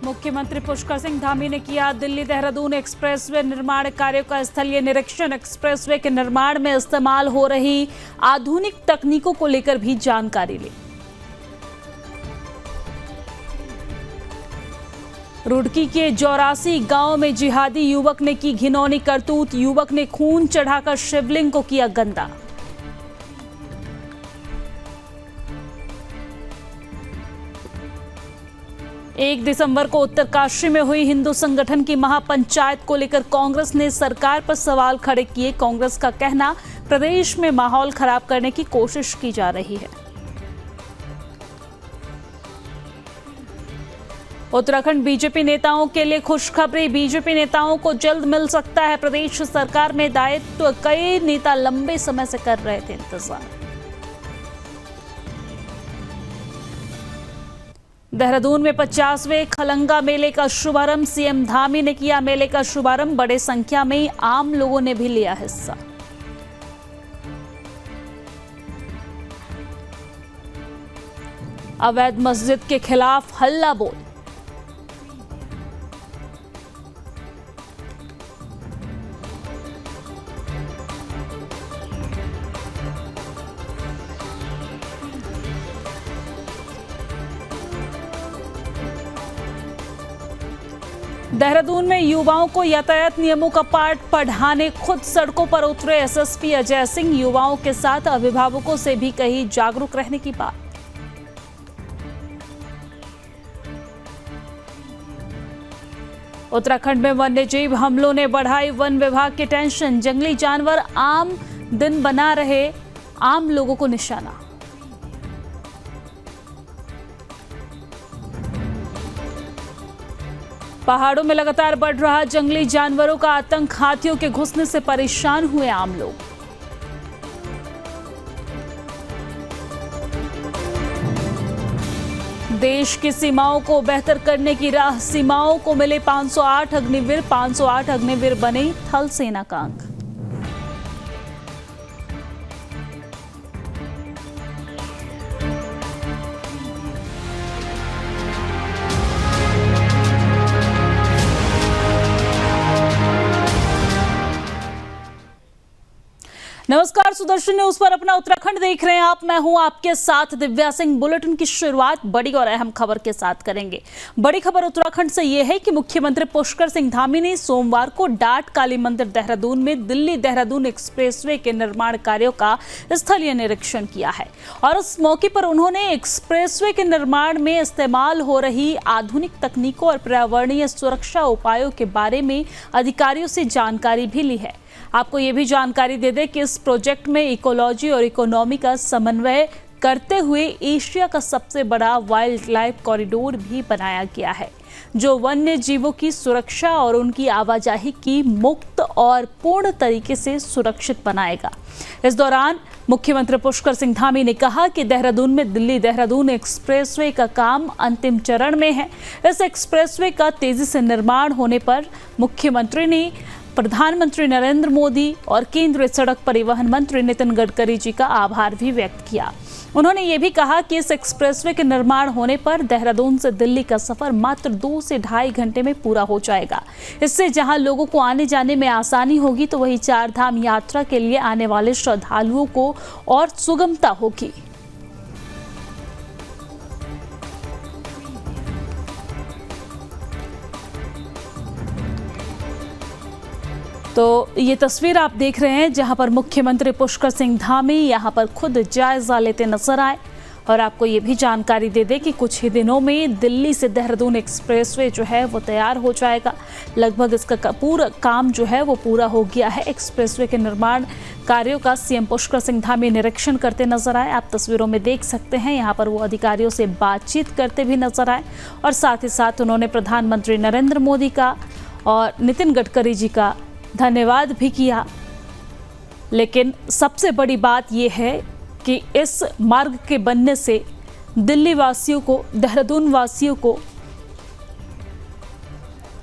मुख्यमंत्री पुष्कर सिंह धामी ने किया दिल्ली देहरादून एक्सप्रेसवे निर्माण कार्यों का स्थलीय निरीक्षण। एक्सप्रेसवे के निर्माण में इस्तेमाल हो रही आधुनिक तकनीकों को लेकर भी जानकारी ली। रुड़की के जौरासी गांव में जिहादी युवक ने की घिनौनी करतूत। युवक ने खून चढ़ाकर शिवलिंग को किया गंदा। एक दिसंबर को उत्तरकाशी में हुई हिंदू संगठन की महापंचायत को लेकर कांग्रेस ने सरकार पर सवाल खड़े किए। कांग्रेस का कहना, प्रदेश में माहौल खराब करने की कोशिश की जा रही है। उत्तराखंड बीजेपी नेताओं के लिए खुशखबरी। बीजेपी नेताओं को जल्द मिल सकता है प्रदेश सरकार में दायित्व। कई नेता लंबे समय से कर रहे थे इंतजार। देहरादून में 50वें खलंगा मेले का शुभारंभ। सीएम धामी ने किया मेले का शुभारंभ। बड़े संख्या में आम लोगों ने भी लिया हिस्सा। अवैध मस्जिद के खिलाफ हल्ला बोल। देहरादून में युवाओं को यातायात नियमों का पाठ पढ़ाने खुद सड़कों पर उतरे एसएसपी अजय सिंह। युवाओं के साथ अभिभावकों से भी कही जागरूक रहने की बात। उत्तराखंड में वन्यजीव हमलों ने बढ़ाई वन विभाग की टेंशन। जंगली जानवर आम दिन बना रहे आम लोगों को निशाना। पहाड़ों में लगातार बढ़ रहा जंगली जानवरों का आतंक। हाथियों के घुसने से परेशान हुए आम लोग। देश की सीमाओं को बेहतर करने की राह। सीमाओं को मिले 508 अग्निवीर। 508 अग्निवीर बने थल सेना का अंक। नमस्कार, सुदर्शन न्यूज पर अपना उत्तराखंड देख रहे हैं आप। मैं हूं आपके साथ दिव्या सिंह। बुलेटिन की शुरुआत बड़ी और अहम खबर के साथ करेंगे। बड़ी खबर उत्तराखंड से यह है कि मुख्यमंत्री पुष्कर सिंह धामी ने सोमवार को डाट काली मंदिर देहरादून में दिल्ली देहरादून एक्सप्रेसवे के निर्माण कार्यों का स्थलीय निरीक्षण किया है और इस मौके पर उन्होंने एक्सप्रेसवे के निर्माण में इस्तेमाल हो रही आधुनिक तकनीकों और पर्यावरणीय सुरक्षा उपायों के बारे में अधिकारियों से जानकारी भी ली है। आपको ये भी जानकारी दे दें कि इस प्रोजेक्ट में इकोलॉजी और इकोनॉमी का समन्वय करते हुए एशिया का सबसे बड़ा वाइल्ड लाइफ कॉरिडोर भी बनाया गया है, जो वन्य जीवों की सुरक्षा और उनकी आवाजाही की मुक्त और पूर्ण तरीके से सुरक्षित बनाएगा। इस दौरान मुख्यमंत्री पुष्कर सिंह धामी ने कहा कि देहरादून में दिल्ली देहरादून एक्सप्रेसवे का काम अंतिम चरण में है। इस एक्सप्रेसवे का तेजी से निर्माण होने पर मुख्यमंत्री ने प्रधानमंत्री नरेंद्र मोदी और केंद्रीय सड़क परिवहन मंत्री नितिन गडकरी जी का आभार भी व्यक्त किया। उन्होंने ये भी कहा कि इस एक्सप्रेसवे के निर्माण होने पर देहरादून से दिल्ली का सफर मात्र 2 से ढाई घंटे में पूरा हो जाएगा। इससे जहां लोगों को आने जाने में आसानी होगी, तो वहीं चार धाम यात्रा के लिए आने वाले श्रद्धालुओं को और सुगमता होगी। तो ये तस्वीर आप देख रहे हैं जहां पर मुख्यमंत्री पुष्कर सिंह धामी यहां पर खुद जायजा लेते नजर आए। और आपको ये भी जानकारी दे दें कि कुछ ही दिनों में दिल्ली से देहरादून एक्सप्रेसवे जो है वो तैयार हो जाएगा। लगभग इसका पूरा काम जो है वो पूरा हो गया है। एक्सप्रेसवे के निर्माण कार्यों का सीएम पुष्कर सिंह धामी निरीक्षण करते नजर आए। आप तस्वीरों में देख सकते हैं, यहाँ पर वो अधिकारियों से बातचीत करते भी नजर आए और साथ ही साथ उन्होंने प्रधानमंत्री नरेंद्र मोदी का और नितिन गडकरी जी का धन्यवाद भी किया। लेकिन सबसे बड़ी बात यह है कि इस मार्ग के बनने से दिल्ली वासियों को, देहरादून वासियों को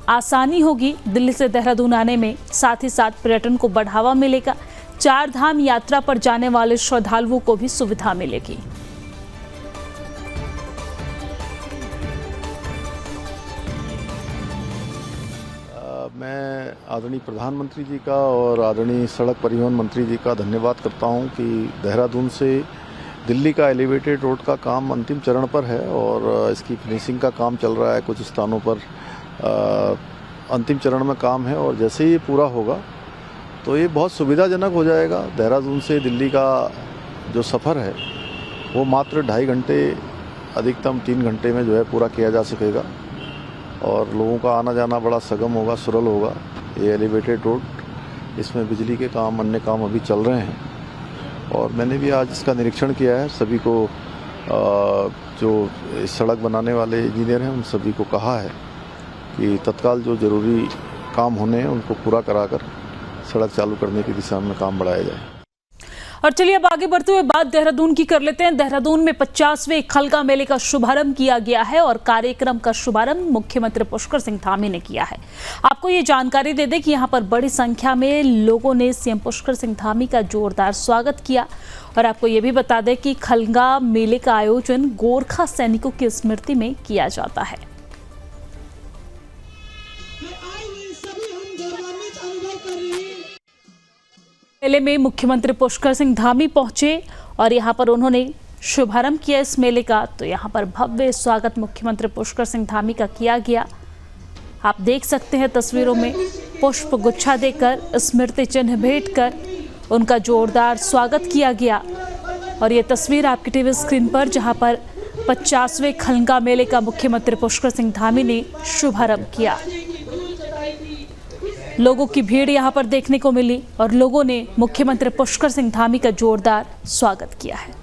आसानी होगी दिल्ली से देहरादून आने में। साथ ही साथ पर्यटन को बढ़ावा मिलेगा। चार धाम यात्रा पर जाने वाले श्रद्धालुओं को भी सुविधा मिलेगी। आदरणीय प्रधानमंत्री जी का और आदरणीय सड़क परिवहन मंत्री जी का धन्यवाद करता हूं कि देहरादून से दिल्ली का एलिवेटेड रोड का काम अंतिम चरण पर है और इसकी फिनिशिंग का काम चल रहा है। कुछ स्थानों पर अंतिम चरण में काम है और जैसे ही ये पूरा होगा तो ये बहुत सुविधाजनक हो जाएगा। देहरादून से दिल्ली का जो सफ़र है वो मात्र 2.5 घंटे, अधिकतम 3 घंटे में जो है पूरा किया जा सकेगा और लोगों का आना जाना बड़ा सुगम होगा, सरल होगा। ये एलिवेटेड रोड, इसमें बिजली के काम, अन्य काम अभी चल रहे हैं और मैंने भी आज इसका निरीक्षण किया है। सभी को जो सड़क बनाने वाले इंजीनियर हैं उन सभी को कहा है कि तत्काल जो ज़रूरी काम होने हैं उनको पूरा कराकर सड़क चालू करने की दिशा में काम बढ़ाया जाए। और चलिए अब आगे बढ़ते हुए बात देहरादून की कर लेते हैं। देहरादून में 50वें खलगा मेले का शुभारंभ किया गया है और कार्यक्रम का शुभारंभ मुख्यमंत्री पुष्कर सिंह धामी ने किया है। आपको ये जानकारी दे दें कि यहाँ पर बड़ी संख्या में लोगों ने सीएम पुष्कर सिंह धामी का जोरदार स्वागत किया और आपको ये भी बता दें कि खलगा मेले का आयोजन गोरखा सैनिकों की स्मृति में किया जाता है। मेले में मुख्यमंत्री पुष्कर सिंह धामी पहुंचे और यहां पर उन्होंने शुभारंभ किया इस मेले का। तो यहां पर भव्य स्वागत मुख्यमंत्री पुष्कर सिंह धामी का किया गया। आप देख सकते हैं तस्वीरों में पुष्प गुच्छा देकर, स्मृति चिन्ह भेंट कर उनका जोरदार स्वागत किया गया। और ये तस्वीर आपकी टीवी स्क्रीन पर, जहां पर 50वें खलगा मेले का मुख्यमंत्री पुष्कर सिंह धामी ने शुभारंभ किया। लोगों की भीड़ यहां पर देखने को मिली और लोगों ने मुख्यमंत्री पुष्कर सिंह धामी का जोरदार स्वागत किया है।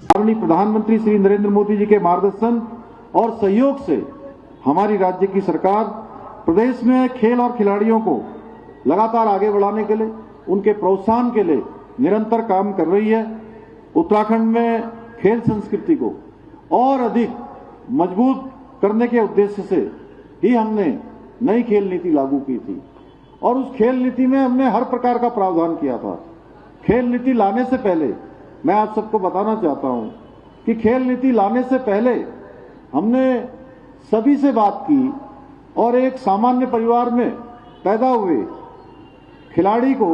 माननीय प्रधानमंत्री श्री नरेंद्र मोदी जी के मार्गदर्शन और सहयोग से हमारी राज्य की सरकार प्रदेश में खेल और खिलाड़ियों को लगातार आगे बढ़ाने के लिए, उनके प्रोत्साहन के लिए निरंतर काम कर रही है। उत्तराखंड में खेल संस्कृति को और अधिक मजबूत करने के उद्देश्य से ही हमने नई खेल नीति लागू की थी और उस खेल नीति में हमने हर प्रकार का प्रावधान किया था। खेल नीति लाने से पहले मैं आप सबको बताना चाहता हूं कि खेल नीति लाने से पहले हमने सभी से बात की और एक सामान्य परिवार में पैदा हुए खिलाड़ी को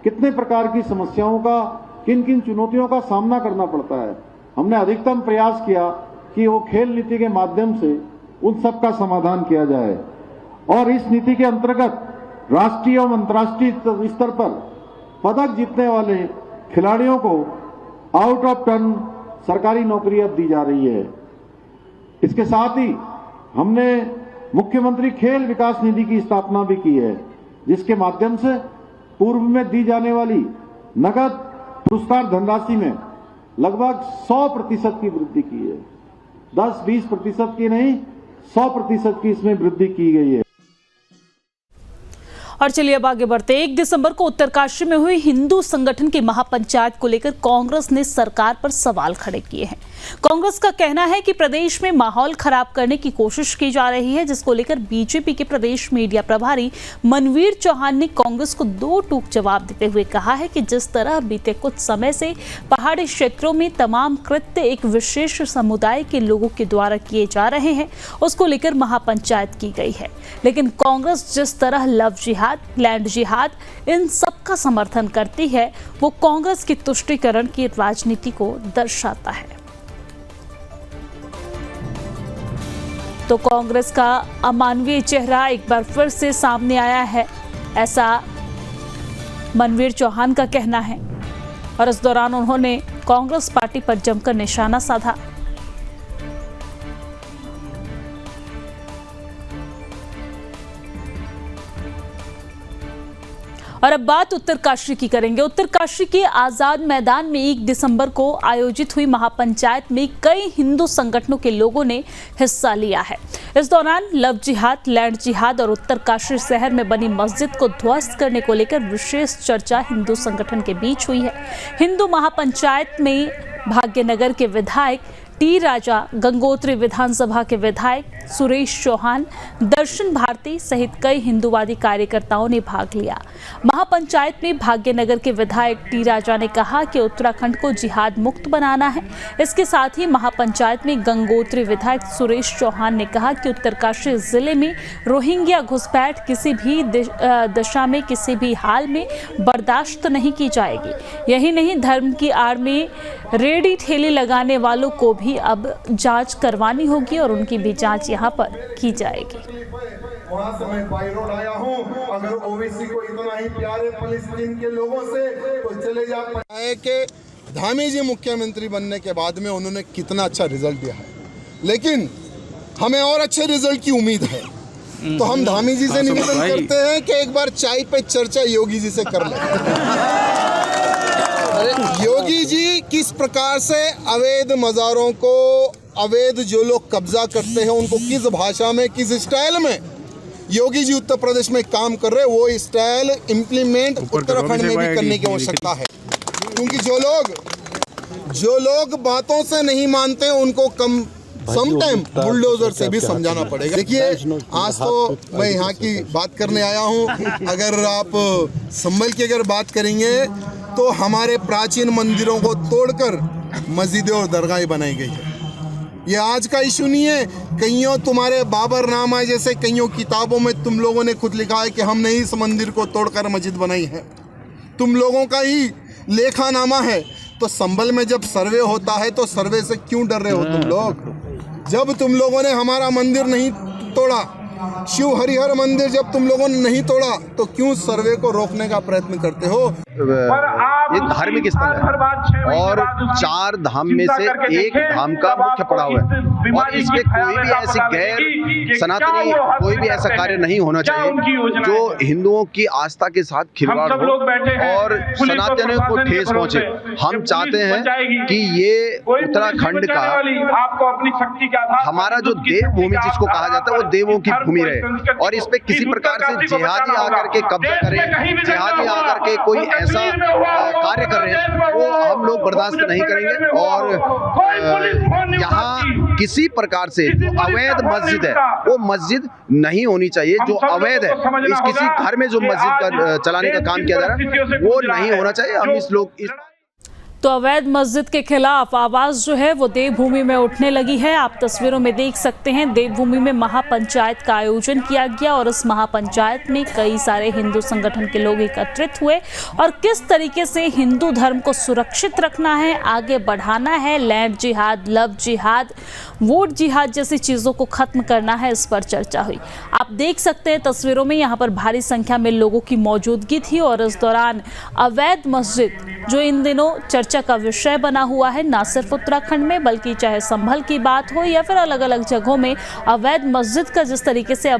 कितने प्रकार की समस्याओं का, किन किन चुनौतियों का सामना करना पड़ता है, हमने अधिकतम प्रयास किया कि वो खेल नीति के माध्यम से उन सब का समाधान किया जाए। और इस नीति के अंतर्गत राष्ट्रीय और अंतर्राष्ट्रीय स्तर पर पदक जीतने वाले खिलाड़ियों को आउट ऑफ टर्न सरकारी नौकरी अब दी जा रही है। इसके साथ ही हमने मुख्यमंत्री खेल विकास निधि की स्थापना भी की है, जिसके माध्यम से पूर्व में दी जाने वाली नगद पुरस्कार धनराशि में लगभग 100% की वृद्धि की है। 10-20% की नहीं, 100% की इसमें वृद्धि की गई है। और चलिए अब आगे बढ़ते हैं। 1 दिसंबर को उत्तरकाशी में हुई हिंदू संगठन की महापंचायत को लेकर कांग्रेस ने सरकार पर सवाल खड़े किए हैं। कांग्रेस का कहना है कि प्रदेश में माहौल खराब करने की कोशिश की जा रही है, जिसको लेकर बीजेपी के प्रदेश मीडिया प्रभारी मनवीर चौहान ने कांग्रेस को 2 टूक जवाब देते हुए कहा है कि जिस तरह बीते कुछ समय से पहाड़ी क्षेत्रों में तमाम कृत्य एक विशेष समुदाय के लोगों के द्वारा किए जा रहे हैं, उसको लेकर महापंचायत की गई है। लेकिन कांग्रेस जिस तरह लव जिहाद, लैंड जिहाद, इन सब का समर्थन करती है, वो कांग्रेस की तुष्टीकरण की राजनीति को दर्शाता है। तो कांग्रेस का अमानवीय चेहरा एक बार फिर से सामने आया है, ऐसा मनवीर चौहान का कहना है। और इस दौरान उन्होंने कांग्रेस पार्टी पर जमकर निशाना साधा। और अब बात उत्तरकाशी की करेंगे। उत्तरकाशी के आजाद मैदान में 1 दिसंबर को आयोजित हुई महापंचायत में कई हिंदू संगठनों के लोगों ने हिस्सा लिया है। इस दौरान लव जिहाद, लैंड जिहाद और उत्तरकाशी शहर में बनी मस्जिद को ध्वस्त करने को लेकर विशेष चर्चा हिंदू संगठन के बीच हुई है। हिंदू महापंचायत में भाग्यनगर के विधायक टी राजा, गंगोत्री विधानसभा के विधायक सुरेश चौहान, दर्शन भारती सहित कई हिंदूवादी कार्यकर्ताओं ने भाग लिया। महापंचायत में भाग्यनगर के विधायक टी राजा ने कहा कि उत्तराखंड को जिहाद मुक्त बनाना है। इसके साथ ही महापंचायत में गंगोत्री विधायक सुरेश चौहान ने कहा कि उत्तरकाशी जिले में रोहिंग्या घुसपैठ किसी भी दशा में, किसी भी हाल में बर्दाश्त नहीं की जाएगी। यही नहीं, धर्म की आड़ में रेडी ठेले लगाने वालों को भी अब जांच करवानी होगी और उनकी भी जांच यहाँ पर की जाएगी। वहाँ से मैं बाई रोड आया हूँ। अगर ओबीसी को इतना ही प्यारे फलस्तीन के लोगों से तो चले जा पाए कि धामी जी मुख्यमंत्री बनने के बाद में उन्होंने कितना अच्छा रिजल्ट दिया है, लेकिन हमें और अच्छे रिजल्ट की उम्मीद है। तो हम धामी जी से निवेदन करते हैं कि एक बार चाय पे चर्चा योगी जी से कर लें। योगी जी किस प्रकार से अवैध मज़ारों को, अवैध जो लोग कब्जा करते हैं उनको किस भाषा में, किस स्टाइल में योगी जी उत्तर प्रदेश में काम कर रहे हैं, वो स्टाइल इम्प्लीमेंट उत्तराखंड में भी करने की आवश्यकता है। क्योंकि जो लोग बातों से नहीं मानते उनको सम टाइम बुलडोजर से भी समझाना पड़ेगा। देखिए, आज तो मैं यहाँ की बात करने आया हूँ। अगर आप संभल की अगर बात करेंगे तो हमारे प्राचीन मंदिरों को तोड़कर मस्जिदें और दरगाहें बनाई गई है। ये आज का इशू नहीं है। कईयों तुम्हारे बाबरनामा जैसे कईयों किताबों में तुम लोगों ने खुद लिखा है कि हमने इस मंदिर को तोड़कर मस्जिद बनाई है। तुम लोगों का ही लेखानामा है। तो संभल में जब सर्वे होता है तो सर्वे से क्यों डर रहे हो तुम लोग? जब तुम लोगों ने हमारा मंदिर नहीं तोड़ा, शिव हरिहर मंदिर जब तुम लोगों ने नहीं तोड़ा, तो क्यों सर्वे को रोकने का प्रयत्न करते हो? ये धार्मिक स्थल है और 4 धाम में से एक धाम का मुख्य पड़ाव है और इसमें कोई भी ऐसी गैर सनातनी कोई भी ऐसा कार्य नहीं होना चाहिए जो हिंदुओं की आस्था के साथ खिलवाड़ हो और सनातनियों को ठेस पहुंचे। हम चाहते हैं कि ये उत्तराखंड का हमारा जो देवभूमि जिसको कहा जाता है वो देवों की भूमि रहे और इस पे किसी प्रकार से जिहादी आकर के कब्जा करें, जिहादी आकर के कोई ऐसा कार्य कर रहे हैं वो हम लोग बर्दाश्त नहीं करेंगे। और यहाँ किसी प्रकार से जो अवैध मस्जिद है वो मस्जिद नहीं होनी चाहिए। जो अवैध है, इस किसी घर में जो मस्जिद का चलाने का काम किया जा रहा है वो नहीं होना चाहिए। हम इस तो अवैध मस्जिद के खिलाफ आवाज जो है वो देवभूमि में उठने लगी है। आप तस्वीरों में देख सकते हैं, देवभूमि में महापंचायत का आयोजन किया गया और इस महापंचायत में कई सारे हिंदू संगठन के लोग एकत्रित हुए और किस तरीके से हिंदू धर्म को सुरक्षित रखना है, आगे बढ़ाना है, लैंड जिहाद, लव जिहाद, वोट जिहाद जैसी चीज़ों को खत्म करना है, इस पर चर्चा हुई। आप देख सकते हैं तस्वीरों में यहाँ पर भारी संख्या में लोगों की मौजूदगी थी और इस दौरान अवैध मस्जिद जो इन दिनों चर्चा का विषय बना हुआ है, ना सिर्फ उत्तराखंड में बल्कि चाहे संभल की बात हो या फिर अलग अलग जगहों में अवैध मस्जिद का जिस तरीके से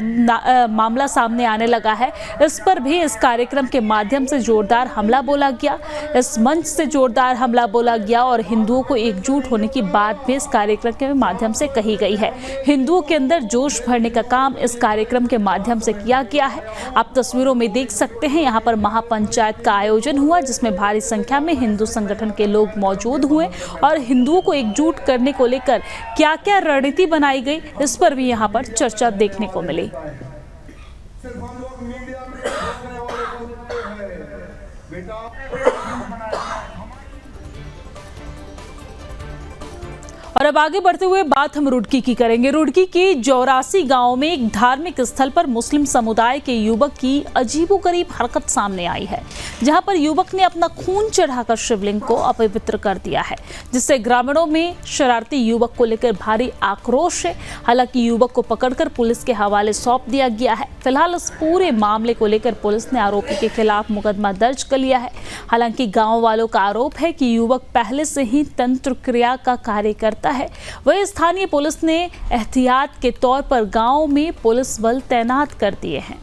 मामला सामने आने लगा है, इस पर भी इस कार्यक्रम के माध्यम से जोरदार हमला बोला गया, इस मंच से जोरदार हमला बोला गया और हिंदुओं को एकजुट होने की बात भी इस कार्यक्रम के माध्यम से कही गई है। हिंदुओं के अंदर जोश भरने का काम इस कार्यक्रम के माध्यम से किया गया है। आप तस्वीरों में देख सकते हैं, यहाँ पर महापंचायत का आयोजन हुआ जिसमें भारी संख्या में हिंदू संगठन के लोग मौजूद हुए और हिंदुओं को एकजुट करने को लेकर क्या क्या रणनीति बनाई गई, इस पर भी यहाँ पर चर्चा देखने को मिली। और अब आगे बढ़ते हुए बात हम रुड़की की करेंगे। रुड़की के जौरासी गांव में एक धार्मिक स्थल पर मुस्लिम समुदाय के युवक की अजीबोगरीब हरकत सामने आई है, जहां पर युवक ने अपना खून चढ़ाकर शिवलिंग को अपवित्र कर दिया है, जिससे ग्रामीणों में शरारती युवक को लेकर भारी आक्रोश है। हालांकि युवक को पकड़कर पुलिस के हवाले सौंप दिया गया है। फिलहाल इस पूरे मामले को लेकर पुलिस ने आरोपी के खिलाफ मुकदमा दर्ज कर लिया है। हालांकि गाँव वालों का आरोप है कि युवक पहले से ही तंत्र क्रिया का कार्य करता है। वही स्थानीय पुलिस ने एहतियात के तौर पर गांव में पुलिस बल तैनात कर दिए हैं।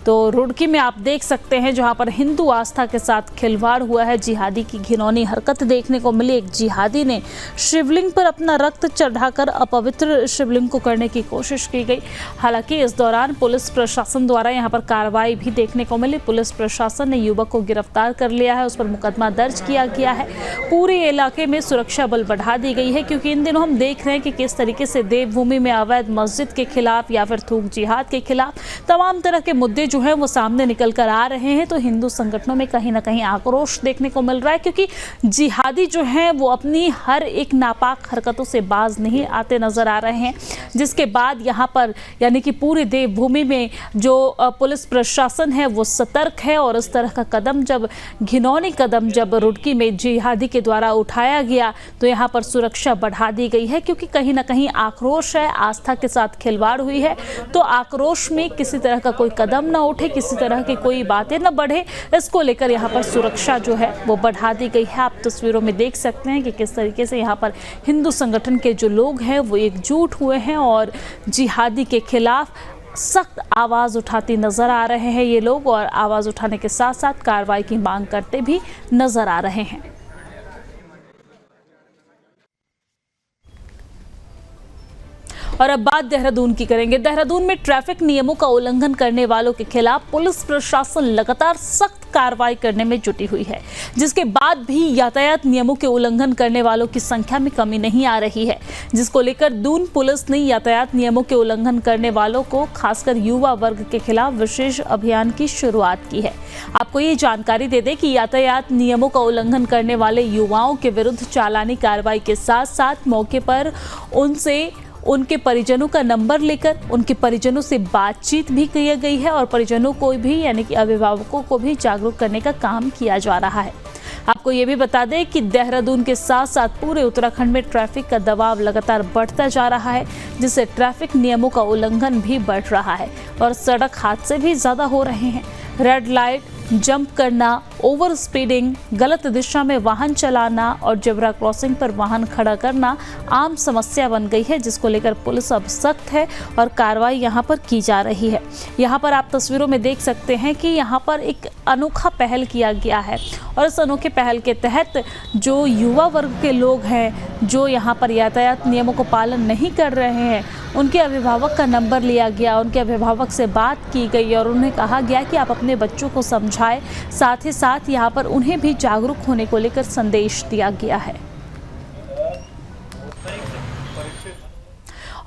तो रुड़की में आप देख सकते हैं जहां पर हिंदू आस्था के साथ खिलवाड़ हुआ है। जिहादी की घिनौनी हरकत देखने को मिली। एक जिहादी ने शिवलिंग पर अपना रक्त चढ़ाकर अपवित्र शिवलिंग को करने की कोशिश की गई। हालांकि इस दौरान पुलिस प्रशासन द्वारा यहां पर कार्रवाई भी देखने को मिली। पुलिस प्रशासन ने युवक को गिरफ्तार कर लिया है, उस पर मुकदमा दर्ज किया गया है। पूरे इलाके में सुरक्षा बल बढ़ा दी गई है, क्योंकि इन दिनों हम देख रहे हैं कि किस तरीके से देवभूमि में अवैध मस्जिद के खिलाफ या फिर थूक जिहाद के खिलाफ तमाम तरह के मुद्दे जो हैं वो सामने निकल कर आ रहे हैं। तो हिंदू संगठनों में कहीं ना कहीं आक्रोश देखने को मिल रहा है, क्योंकि जिहादी जो हैं वो अपनी हर एक नापाक हरकतों से बाज नहीं आते नजर आ रहे हैं, जिसके बाद यहाँ पर यानी कि पूरे देवभूमि में जो पुलिस प्रशासन है वो सतर्क है। और इस तरह का कदम जब घिनौनी कदम जब रुड़की में जिहादी के द्वारा उठाया गया तो यहाँ पर सुरक्षा बढ़ा दी गई है, क्योंकि कहीं ना कहीं आक्रोश है, आस्था के साथ खिलवाड़ हुई है। तो आक्रोश में किसी तरह का कोई कदम ना उठे, किसी तरह की कोई बातें न बढ़े, इसको लेकर यहाँ पर सुरक्षा जो है वो बढ़ा दी गई है। आप तस्वीरों में देख सकते हैं कि किस तरीके से यहाँ पर हिंदू संगठन के जो लोग हैं वो एकजुट हुए हैं और जिहादी के खिलाफ सख्त आवाज़ उठाती नजर आ रहे हैं ये लोग, और आवाज़ उठाने के साथ साथ कार्रवाई की मांग करते भी नजर आ रहे हैं। और अब बात देहरादून की करेंगे। देहरादून में ट्रैफिक नियमों का उल्लंघन करने वालों के खिलाफ पुलिस प्रशासन लगातार सख्त कार्रवाई करने में जुटी हुई है, जिसके बाद भी यातायात नियमों के उल्लंघन करने वालों की संख्या में कमी नहीं आ रही है, जिसको लेकर दून पुलिस ने यातायात नियमों के उल्लंघन करने वालों को खासकर युवा वर्ग के खिलाफ विशेष अभियान की शुरुआत की है। आपको ये जानकारी दे दें कि यातायात नियमों का उल्लंघन करने वाले युवाओं के विरुद्ध चालानी कार्रवाई के साथ साथ मौके पर उनके परिजनों का नंबर लेकर उनके परिजनों से बातचीत भी की गई है और परिजनों को भी यानी कि अभिभावकों को भी जागरूक करने का काम किया जा रहा है। आपको ये भी बता दें कि देहरादून के साथ साथ पूरे उत्तराखंड में ट्रैफिक का दबाव लगातार बढ़ता जा रहा है, जिससे ट्रैफिक नियमों का उल्लंघन भी बढ़ रहा है और सड़क हादसे भी ज़्यादा हो रहे हैं। रेड लाइट, जंप करना, ओवर स्पीडिंग, गलत दिशा में वाहन चलाना और जेब्रा क्रॉसिंग पर वाहन खड़ा करना आम समस्या बन गई है, जिसको लेकर पुलिस अब सख्त है और कार्रवाई यहां पर की जा रही है। यहां पर आप तस्वीरों में देख सकते हैं कि यहां पर एक अनोखा पहल किया गया है और इस अनोखे पहल के तहत जो युवा वर्ग के लोग हैं जो यहां पर यातायात नियमों को पालन नहीं कर रहे हैं, उनके अभिभावक का नंबर लिया गया, उनके अभिभावक से बात की गई और उन्हें कहा गया कि आप अपने बच्चों को समझाएं। साथ ही साथ यहाँ पर उन्हें भी जागरूक होने को लेकर संदेश दिया गया है।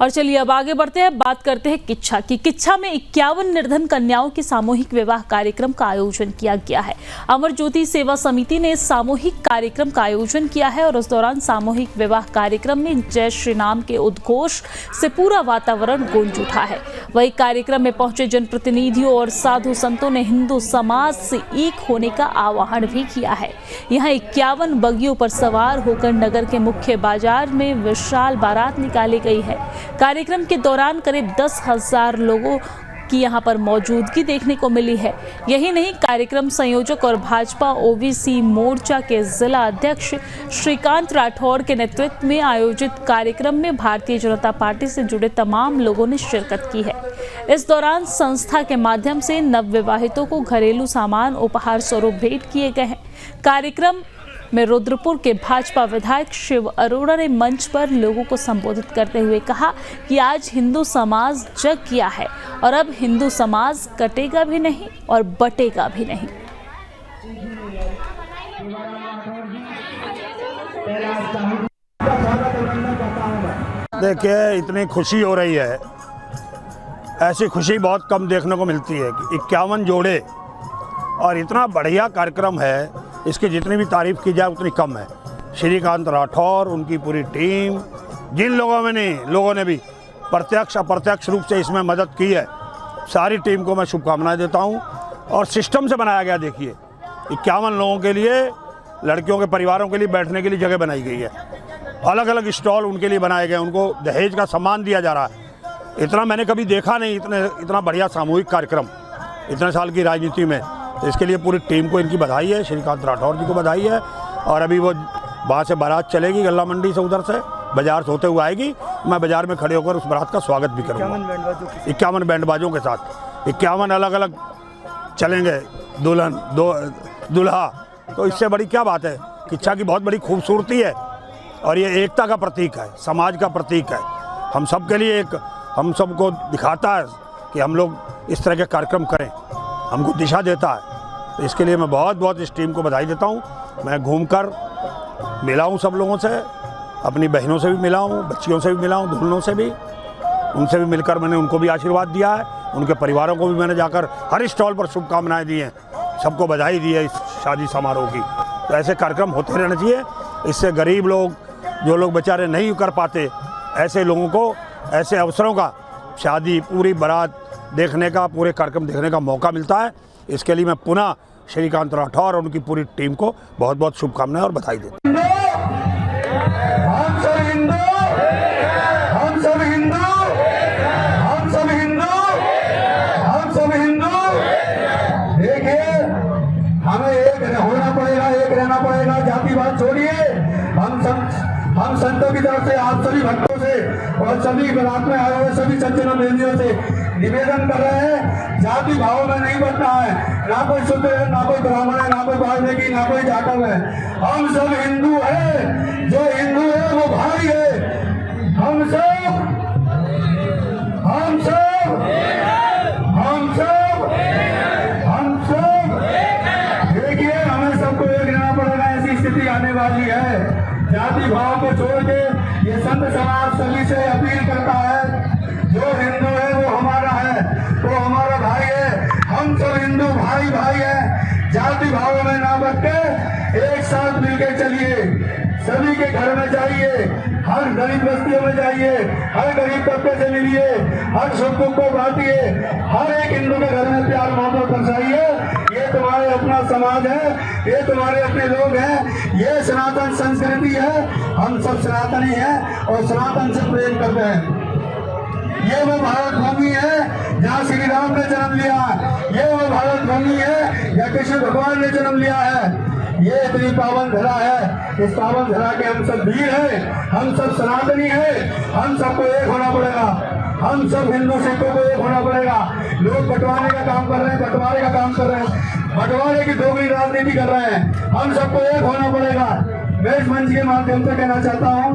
और चलिए अब आगे बढ़ते हैं, बात करते हैं किच्छा की। किच्छा में 51 निर्धन कन्याओं की सामूहिक विवाह कार्यक्रम का आयोजन किया गया है। अमर ज्योति सेवा समिति ने इस सामूहिक कार्यक्रम का आयोजन किया है और उस दौरान सामूहिक विवाह कार्यक्रम में जय श्री राम के उद्घोष से पूरा वातावरण गूंज उठा है। वही कार्यक्रम में पहुंचे जनप्रतिनिधियों और साधु संतों ने हिंदू समाज से एक होने का आह्वान भी किया है। यहाँ 51 बगियों पर सवार होकर नगर के मुख्य बाजार में विशाल बारात निकाली गई है। कार्यक्रम के दौरान करीब 10,000 लोगों की यहाँ पर मौजूदगी देखने को मिली है। यही नहीं, कार्यक्रम संयोजक और भाजपा ओबीसी मोर्चा के जिला अध्यक्ष श्रीकांत राठौड़ के नेतृत्व में आयोजित कार्यक्रम में भारतीय जनता पार्टी से जुड़े तमाम लोगों ने शिरकत की है। इस दौरान संस्था के माध्यम से नवविवाहितों को घरेलू सामान उपहार स्वरूप भेंट किए गए हैं। कार्यक्रम में रुद्रपुर के भाजपा विधायक शिव अरोड़ा ने मंच पर लोगों को संबोधित करते हुए कहा कि आज हिंदू समाज जग गया है और अब हिंदू समाज कटेगा भी नहीं और बटेगा भी नहीं। देखिए, इतनी खुशी हो रही है, ऐसी खुशी बहुत कम देखने को मिलती है कि 51 जोड़े और इतना बढ़िया कार्यक्रम है, इसकी जितनी भी तारीफ़ की जाए उतनी कम है। श्रीकांत राठौर, उनकी पूरी टीम, जिन लोगों ने भी प्रत्यक्ष अप्रत्यक्ष रूप से इसमें मदद की है, सारी टीम को मैं शुभकामनाएं देता हूं। और सिस्टम से बनाया गया, देखिए 51 लोगों के लिए, लड़कियों के परिवारों के लिए बैठने के लिए जगह बनाई गई है, अलग अलग स्टॉल उनके लिए बनाए गए, उनको दहेज का सम्मान दिया जा रहा है। इतना मैंने कभी देखा नहीं, इतना बढ़िया सामूहिक कार्यक्रम इतने साल की राजनीति में। तो इसके लिए पूरी टीम को इनकी बधाई है, श्रीकांत राठौर जी को बधाई है। और अभी वो वहाँ से बारात चलेगी गल्ला मंडी से, उधर से बाजार से होते हुए आएगी। मैं बाजार में खड़े होकर उस बारात का स्वागत भी करूँगा 51 बैंडबाजों के साथ। 51 अलग अलग चलेंगे दुल्हन दूल्हा, तो इससे बड़ी क्या बात है। किच्छा की बहुत बड़ी खूबसूरती है और ये एकता का प्रतीक है, समाज का प्रतीक है। हम सब के लिए एक, हम सबको दिखाता है कि हम लोग इस तरह के कार्यक्रम करें, हमको दिशा देता है। तो इसके लिए मैं बहुत बहुत इस टीम को बधाई देता हूँ। मैं घूमकर मिला हूँ सब लोगों से, अपनी बहनों से भी मिला हूँ, बच्चियों से भी मिला हूँ, दुल्हनों से भी, उनसे भी मिलकर मैंने उनको भी आशीर्वाद दिया है। उनके परिवारों को भी मैंने जाकर हर स्टॉल पर शुभकामनाएं दी हैं, सबको बधाई दी है इस शादी समारोह की। तो ऐसे कार्यक्रम होते रहना चाहिए। इससे गरीब लोग, जो लोग बेचारे नहीं कर पाते, ऐसे लोगों को ऐसे अवसरों का, शादी, पूरी बारात देखने का, पूरे कार्यक्रम देखने का मौका मिलता है। इसके लिए मैं पुनः श्रीकांत राठौर और उनकी पूरी टीम को बहुत बहुत शुभकामनाएं और बधाई देता हूं। हमें एक होना पड़ेगा, एक रहना पड़ेगा। जातिवाद छोड़िए। हम संतों की तरफ से, आप सभी भक्तों से और सभी बारात में आए हुए सभी सज्जनों प्रेमियों से निवेदन कर रहे हैं, जाति भाव में नहीं बनना है। ना कोई शुद्ध है, ना कोई ब्राह्मण है, ना कोई वाल्मीकि, ना कोई जाटव है। हम सब हिंदू है। जो हिंदू है वो भाई है। हम सब देखिए, हमें सबको एक रहना पड़ेगा। ऐसी स्थिति आने वाली है। जाति भाव को छोड़ के ये संत समाज सभी से अपील करता है, जो हिंदू है वो हमारा है, वो हमारा भाई है। हम सब हिंदू भाई है। जाति भाव में ना बच के एक साथ मिलकर चलिए। सभी के घर में जाइए, हर गरीब बस्तियों में जाइए, हर गरीब तबके से मिलिए, हर सुख दुख को बांटिए, हर एक हिंदू के घर में प्यार मोहब्बत बरसाइए। ये तुम्हारे अपना समाज है, ये तुम्हारे अपने लोग हैं, ये सनातन संस्कृति है। हम सब सनातनी हैं और सनातन से प्रेम करते हैं। ये वो भारत भूमि है जहाँ श्री राम ने जन्म लिया। ये वो भारत भूमि है जहाँ कृष्ण भगवान ने जन्म लिया है। ये इतनी पावन धरा है। इस पावन धरा के हम सब वीर हैं, हम सब सनातनी हैं। हम सबको एक होना पड़ेगा। हम सब हिंदू सिखों को एक होना पड़ेगा। लोग बंटवारे का काम कर रहे हैं, बंटवारे का काम कर रहे हैं, बंटवारे की दोगली राजनीति कर रहे हैं। हम सबको एक होना पड़ेगा। मैं इस मंच के माध्यम से कहना चाहता हूँ,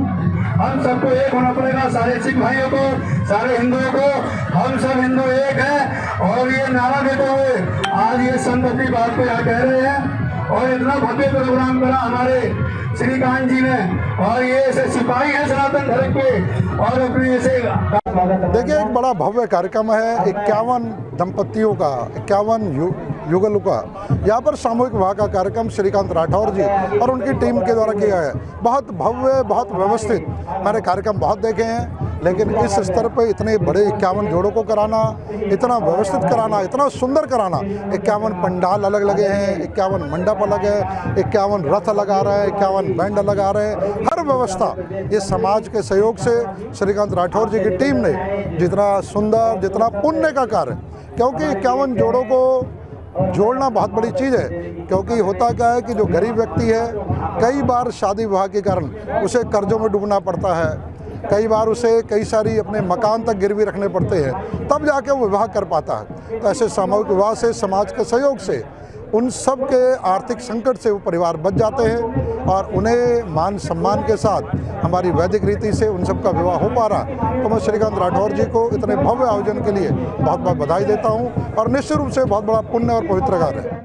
हम सबको एक होना पड़ेगा। सारे सिख भाइयों को, सारे हिंदुओं को, हम सब हिंदू एक है। और ये नारा देते हुए आज ये संत अपनी बात को यहाँ कह रहे हैं और इतना भव्य प्रोग्राम करा हमारे श्रीकांत जी ने। और ये ऐसे सिपाही हैं सनातन धर्म के और अपने ऐसे देखिए, एक बड़ा भव्य कार्यक्रम है। 51 दंपतियों का, 51 युगलों का यहाँ पर सामूहिक विवाह का कार्यक्रम श्रीकांत राठौर जी और उनकी टीम के द्वारा किया है। बहुत भव्य, बहुत व्यवस्थित। मैंने कार्यक्रम बहुत देखे हैं, लेकिन इस स्तर पे इतने बड़े 51 जोड़ों को कराना, इतना व्यवस्थित कराना, इतना सुंदर कराना। 51 पंडाल अलग लगे हैं, 51 मंडप अलग है, 51 रथ लगा रहे हैं, 51 बैंड लगा रहे हैं। हर व्यवस्था ये समाज के सहयोग से श्रीकांत राठौर जी की टीम ने जितना सुंदर, जितना पुण्य का कार्य, क्योंकि 51 जोड़ों को जोड़ना बहुत बड़ी चीज़ है। क्योंकि होता क्या है कि जो गरीब व्यक्ति है, कई बार शादी विवाह के कारण उसे कर्जों में डूबना पड़ता है, कई बार उसे कई सारी अपने मकान तक गिरवी रखने पड़ते हैं, तब जाके वो विवाह कर पाता है। तो ऐसे सामूहिक विवाह से, समाज के सहयोग से, उन सब के आर्थिक संकट से वो परिवार बच जाते हैं और उन्हें मान सम्मान के साथ हमारी वैदिक रीति से उन सब का विवाह हो पा रहा। तो मैं श्रीकांत राठौर जी को इतने भव्य आयोजन के लिए बहुत बहुत बधाई देता हूँ और निश्चित रूप से बहुत बड़ा पुण्य और पवित्र कार्य है।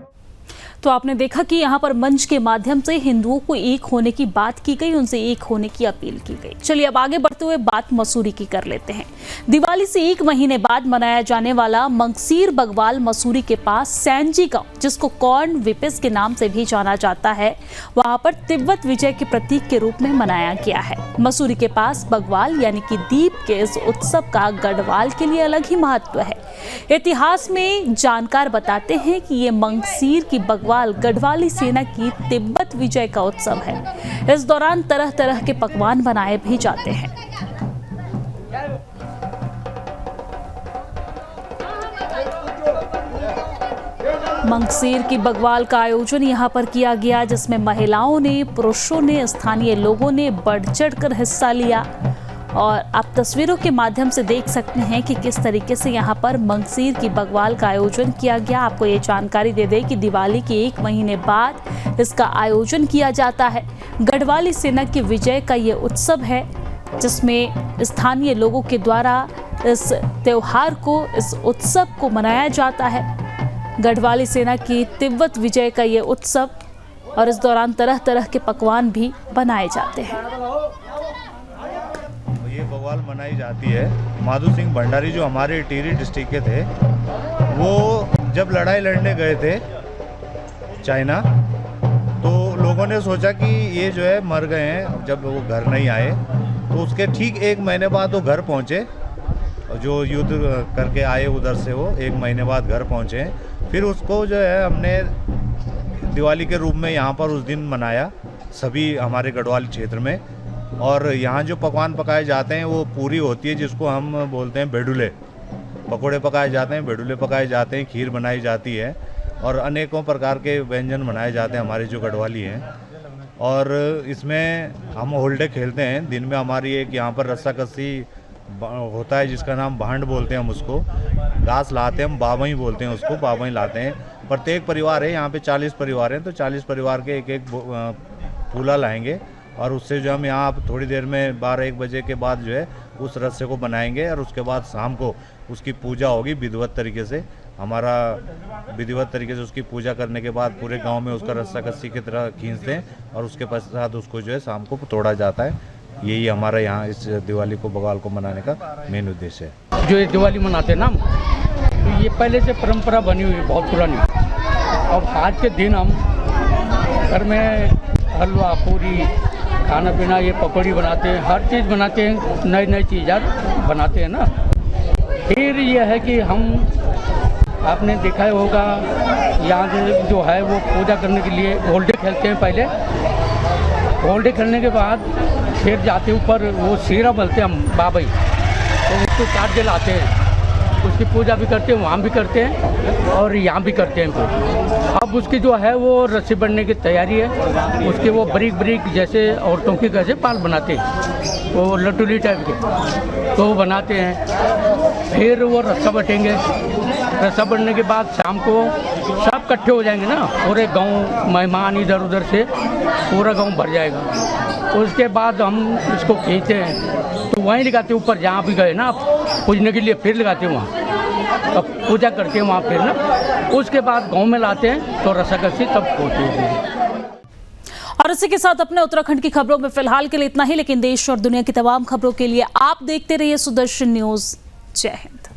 तो आपने देखा कि यहाँ पर मंच के माध्यम से हिंदुओं को एक होने की बात की गई, उनसे एक होने की अपील की गई। चलिए अब आगे बढ़ते हुए बात मसूरी की कर लेते हैं। दिवाली से 1 महीने बाद मनाया जाने वाला मंगसीर बगवाल मसूरी के पास सैंजी गांव, जिसको कॉर्न विपिस के नाम से भी जाना जाता है, वहां पर तिब्बत विजय के प्रतीक के रूप में मनाया गया है। मसूरी के पास बगवाल यानी कि दीप के इस उत्सव का गढ़वाल के लिए अलग ही महत्व है। इतिहास में जानकार बताते हैं कि ये मंगसीर की बगवाल गढ़वाली सेना की तिब्बत विजय का उत्सव है। इस दौरान तरह तरह के पकवान बनाए भी जाते हैं। मंगसीर की बगवाल का आयोजन यहाँ पर किया गया, जिसमें महिलाओं ने, पुरुषों ने, स्थानीय लोगों ने बढ़ चढ़कर हिस्सा लिया और आप तस्वीरों के माध्यम से देख सकते हैं कि किस तरीके से यहाँ पर मंगसीर की बग्वाल का आयोजन किया गया। आपको ये जानकारी दे दें कि दिवाली के 1 महीने बाद इसका आयोजन किया जाता है। गढ़वाली सेना की विजय का ये उत्सव है, जिसमें स्थानीय लोगों के द्वारा इस त्योहार को, इस उत्सव को मनाया जाता है। गढ़वाली सेना की तिब्बत विजय का ये उत्सव, और इस दौरान तरह तरह के पकवान भी बनाए जाते हैं। ये बग्वाल मनाई जाती है। माधु सिंह भंडारी जो हमारे टिहरी डिस्ट्रिक्ट के थे, वो जब लड़ाई लड़ने गए थे चाइना, तो लोगों ने सोचा कि ये जो है मर गए हैं। जब वो घर नहीं आए तो उसके ठीक 1 महीने बाद वो घर पहुँचे। जो युद्ध करके आए उधर से वो 1 महीने बाद घर पहुँचे। फिर उसको जो है हमने दिवाली के रूप में यहाँ पर उस दिन मनाया सभी हमारे गढ़वाल क्षेत्र में। और यहाँ जो पकवान पकाए जाते हैं वो पूरी होती है, जिसको हम बोलते हैं बेडुले। पकोड़े पकाए जाते हैं, बेडुले पकाए जाते हैं, खीर बनाई जाती है और अनेकों प्रकार के व्यंजन बनाए जाते हैं हमारे जो गढ़वाली हैं। और इसमें हम होल्डे खेलते हैं। दिन में हमारी एक यहाँ पर रस्साकस्सी होता है, जिसका नाम भांड बोलते हैं हम उसको। घास लाते हैं, हम बाबई बोलते हैं उसको, बाबई लाते हैं। प्रत्येक परिवार है, यहाँ पे 40 परिवार हैं, तो 40 परिवार के एक फूला लाएंगे और उससे जो हम यहाँ थोड़ी देर में 12-1 बजे के बाद जो है उस रस्से को बनाएंगे। और उसके बाद शाम को उसकी पूजा होगी विधिवत तरीके से। हमारा विधिवत तरीके से उसकी पूजा करने के बाद पूरे गांव में उसका रस्सा कस्सी की तरह खींचते हैं और उसके पश्चात उसको जो है शाम को तोड़ा जाता है। यही हमारा यहाँ इस दिवाली को, बग्वाल को मनाने का मेन उद्देश्य है। जो ये दिवाली मनाते हैं ना, तो ये पहले से परंपरा बनी हुई है, बहुत पुरानी। और आज के दिन हम घर में हलवा, पूरी, खाना पीना, ये पकौड़ी बनाते हैं, हर चीज़ बनाते हैं, नई नई चीज़ें बनाते हैं ना। फिर ये है कि हम, आपने देखा होगा यहाँ जो है वो पूजा करने के लिए होल्डे खेलते हैं। पहले होल्डे खेलने के बाद फिर जाते ऊपर, वो सीरा बोलते हैं हम, बाबई, तो उसको काट के लाते हैं, उसकी पूजा भी करते हैं, वहाँ भी करते हैं और यहाँ भी करते हैं। फिर अब उसकी जो है वो रस्सी बनने की तैयारी है। उसके वो बारीक बारीक जैसे औरतों के कैसे पाल बनाते हैं, वो लटुली टाइप के, तो वो बनाते हैं। फिर वो रस्सा बटेंगे। रस्सा बनने के बाद शाम को सब इकट्ठे हो जाएंगे ना, पूरे गांव, मेहमान इधर उधर से पूरा गांव भर जाएगा। उसके बाद हम इसको खींचते हैं, तो वहीं लगाते ऊपर, जहाँ भी गए ना पूजने के लिए, फिर लगाते हैं वहाँ, तब पूजा करके हैं वहाँ। फिर ना उसके बाद गांव में लाते हैं तो रस्साकस्सी तब होती है। और इसी के साथ अपने उत्तराखंड की खबरों में फिलहाल के लिए इतना ही, लेकिन देश और दुनिया की तमाम खबरों के लिए आप देखते रहिए सुदर्शन न्यूज। जय हिंद।